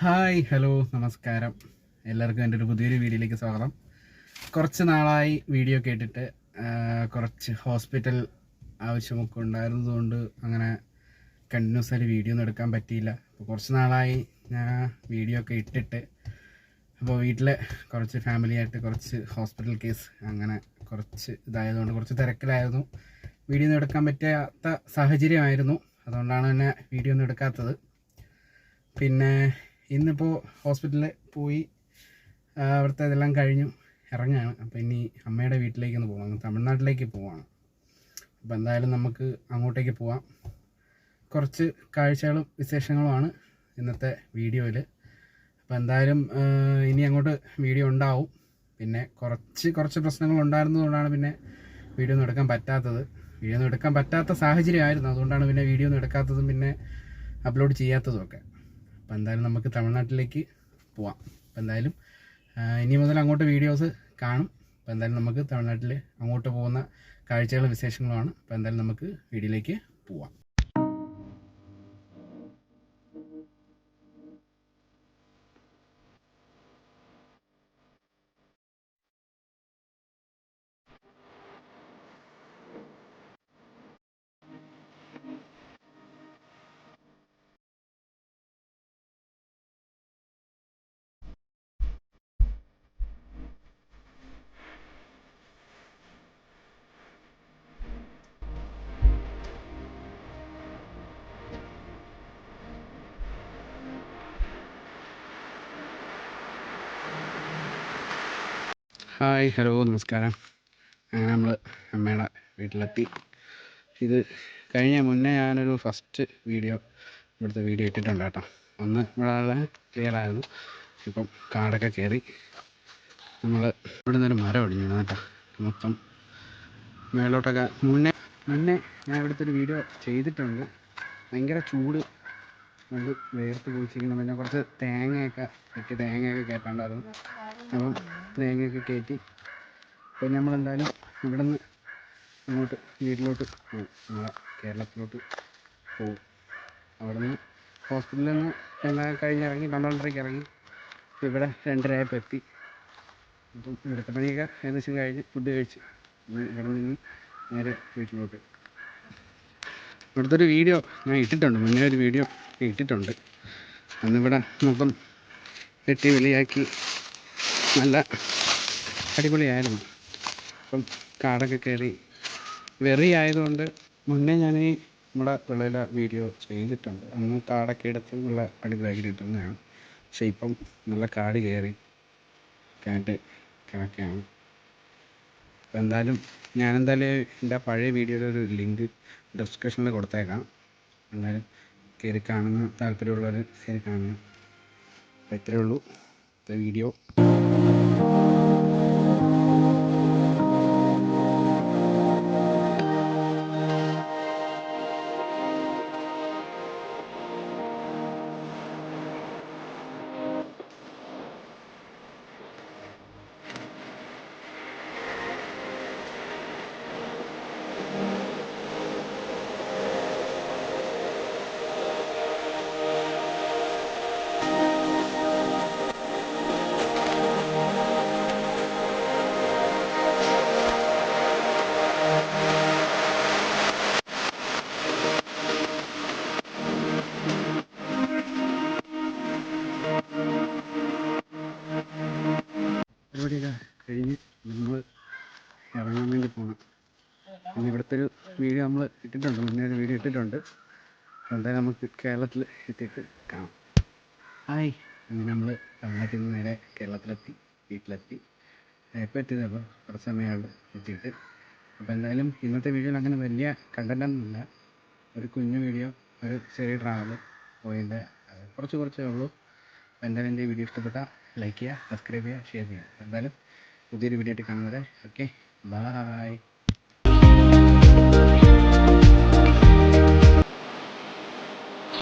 Hi hello നമസ്കാരം. എല്ലാവർക്കും എൻ്റെ ഒരു പുതിയൊരു വീഡിയോയിലേക്ക് സ്വാഗതം. കുറച്ച് നാളായി വീഡിയോ കേട്ടിട്ട് കുറച്ച് ഹോസ്പിറ്റൽ ആവശ്യമൊക്കെ ഉണ്ടായിരുന്നതുകൊണ്ട് അങ്ങനെ കണ്ടിന്യൂസ് ആയിട്ട് വീഡിയോ ഒന്നും എടുക്കാൻ പറ്റിയില്ല. അപ്പോൾ കുറച്ച് നാളായി ഞാൻ വീഡിയോ ഒക്കെ ഇട്ടിട്ട്. അപ്പോൾ വീട്ടിലെ കുറച്ച് ഫാമിലിയായിട്ട് കുറച്ച് ഹോസ്പിറ്റൽ കേസ് അങ്ങനെ കുറച്ച് ഇതായതുകൊണ്ട് കുറച്ച് തിരക്കിലായിരുന്നു. വീഡിയോ ഒന്നും എടുക്കാൻ പറ്റാത്ത സാഹചര്യമായിരുന്നു. അതുകൊണ്ടാണ് എന്നെ വീഡിയോ ഒന്നും എടുക്കാത്തത്. പിന്നെ ഇന്നിപ്പോൾ ഹോസ്പിറ്റലിൽ പോയി അവിടുത്തെ ഇതെല്ലാം കഴിഞ്ഞു ഇറങ്ങുകയാണ്. അപ്പോൾ ഇനി അമ്മയുടെ വീട്ടിലേക്കൊന്ന് പോകണം, തമിഴ്നാട്ടിലേക്ക് പോവാണ്. അപ്പോൾ എന്തായാലും നമുക്ക് അങ്ങോട്ടേക്ക് പോവാം. കുറച്ച് കാഴ്ചകളും വിശേഷങ്ങളുമാണ് ഇന്നത്തെ വീഡിയോയിൽ. അപ്പോൾ എന്തായാലും ഇനി അങ്ങോട്ട് വീഡിയോ ഉണ്ടാവും. പിന്നെ കുറച്ച് പ്രശ്നങ്ങൾ ഉണ്ടായിരുന്നതുകൊണ്ടാണ് പിന്നെ വീഡിയോ ഒന്നും എടുക്കാൻ പറ്റാത്തത്. വീഡിയോ ഒന്നും എടുക്കാൻ പറ്റാത്ത സാഹചര്യമായിരുന്നു. അതുകൊണ്ടാണ് പിന്നെ വീഡിയോ ഒന്നും എടുക്കാത്തതും പിന്നെ അപ്ലോഡ് ചെയ്യാത്തതും ഒക്കെ. അപ്പോൾ എന്തായാലും നമുക്ക് തമിഴ്നാട്ടിലേക്ക് പോവാം. അപ്പോൾ എന്തായാലും ഇനി മുതൽ അങ്ങോട്ട് വീഡിയോസ് കാണും. അപ്പോൾ എന്തായാലും നമുക്ക് തമിഴ്നാട്ടിൽ അങ്ങോട്ട് പോകുന്ന കാഴ്ചകളും വിശേഷങ്ങളുമാണ്. അപ്പോൾ എന്തായാലും നമുക്ക് വീഡിയോയിലേക്ക് പോവാം. ഹായ് ഹലോ നമസ്കാരം. അങ്ങനെ നമ്മൾ അമ്മയുടെ വീട്ടിലെത്തി. ഇത് കഴിഞ്ഞ മുന്നേ ഞാനൊരു ഫസ്റ്റ് ഇവിടുത്തെ വീഡിയോ ഇട്ടിട്ടുണ്ട് കേട്ടോ. ഒന്ന് ഇവിടെ ക്ലിയർ ആയിരുന്നു. ഇപ്പം കാടൊക്കെ കയറി നമ്മൾ ഇവിടെ നിന്നൊരു മരം ഒടിഞ്ഞു കേട്ടോ. മൊത്തം മേലോട്ടൊക്കെ മുന്നേ ഞാൻ ഇവിടുത്തെ ഒരു വീഡിയോ ചെയ്തിട്ടുണ്ട്. ഭയങ്കര ചൂട് കൊണ്ട് വേർത്ത് കുഴിച്ചിരിക്കുന്നു. പിന്നെ കുറച്ച് തേങ്ങയൊക്കെ കയറ്റാണ്ടായിരുന്നു. അപ്പം തേങ്ങയൊക്കെ കയറ്റി അപ്പോൾ നമ്മളെന്തായാലും ഇവിടെ നിന്ന് അങ്ങോട്ട് വീട്ടിലോട്ട് പോകും. നമ്മളെ കേരളത്തിലോട്ട് പോകും. അവിടെ നിന്ന് ഹോസ്പിറ്റലിൽ നിന്ന് എല്ലാം കഴിഞ്ഞിറങ്ങി 12:30 ഇറങ്ങി. അപ്പോൾ ഇവിടെ 2:30 എത്തി. അപ്പം ഇവിടുത്തെ പണിയൊക്കെ ഏകദേശം കഴിഞ്ഞ് ഫുഡ് കഴിച്ച് ഇവിടെ നിന്ന് നേരെ വീട്ടിലോട്ട്. ഇവിടുത്തെ ഒരു വീഡിയോ ഞാൻ ഇട്ടിട്ടുണ്ട്, മുന്നേ ഒരു വീഡിയോ ഇട്ടിട്ടുണ്ട്. അന്നിവിടെ മൊത്തം വെട്ടി വെളിയാക്കി നല്ല അടിപൊളിയായിരുന്നു. അപ്പം കാടൊക്കെ കയറി വെറി ആയതുകൊണ്ട് മുന്നേ ഞാൻ നമ്മുടെ വിളയിലെ വീഡിയോ ചെയ്തിട്ടുണ്ട്. അന്ന് കാടൊക്കെ എടുത്ത് നല്ല അടിപൊളിയാക്കി കിട്ടുന്നതാണ്. പക്ഷേ ഇപ്പം നല്ല കാട് കയറി കിടക്കുകയാണ്. അപ്പം എന്തായാലും എൻ്റെ പഴയ വീഡിയോയുടെ ഒരു ലിങ്ക് ഡിസ്ക്രിപ്ഷനിൽ കൊടുത്തേക്കാം. എന്തായാലും കയറി കാണുന്ന താല്പര്യമുള്ളവർ കയറി കാണുക. അപ്പോൾ ഇത്രയേ ഉള്ളൂ വീഡിയോ. പരിപാടിയൊക്കെ കഴിഞ്ഞ് നമ്മൾ ഇറങ്ങാൻ വേണ്ടി പോകണം. പിന്നെ ഇവിടുത്തെ ഒരു വീഡിയോ നമ്മൾ ഇട്ടിട്ടുണ്ട്, മുന്നേ ഒരു വീഡിയോ ഇട്ടിട്ടുണ്ട്. എന്തായാലും നമുക്ക് കേരളത്തിൽ എത്തിയിട്ട് കാണാം. ഹായ്, അങ്ങനെ നമ്മൾ തമിഴ്നാട്ടിൽ നിന്ന് നേരെ വീട്ടിലെത്തി. എപ്പോൾ എത്തിയതപ്പോൾ കുറച്ച് സമയമുണ്ട് എത്തിയിട്ട്. അപ്പോൾ എന്തായാലും ഇന്നത്തെ വീഡിയോയിൽ അങ്ങനെ വലിയ കണ്ടൻറ്റൊന്നുമില്ല. ഒരു കുഞ്ഞു വീഡിയോ, ഒരു ചെറിയ ട്രാവൽ പോയതിൻ്റെ കുറച്ചേ ഉള്ളൂ. അപ്പോൾ എന്തായാലും എൻ്റെ വീഡിയോ ഇഷ്ടപ്പെട്ടാൽ ലൈക്ക് ചെയ്യുക, സബ്സ്ക്രൈബ് ചെയ്യുക, ഷെയർ ചെയ്യുക. എന്തായാലും പുതിയൊരു വീഡിയോ ആയിട്ട് കാണുന്നത് വരെ ഓക്കെ, ബൈ.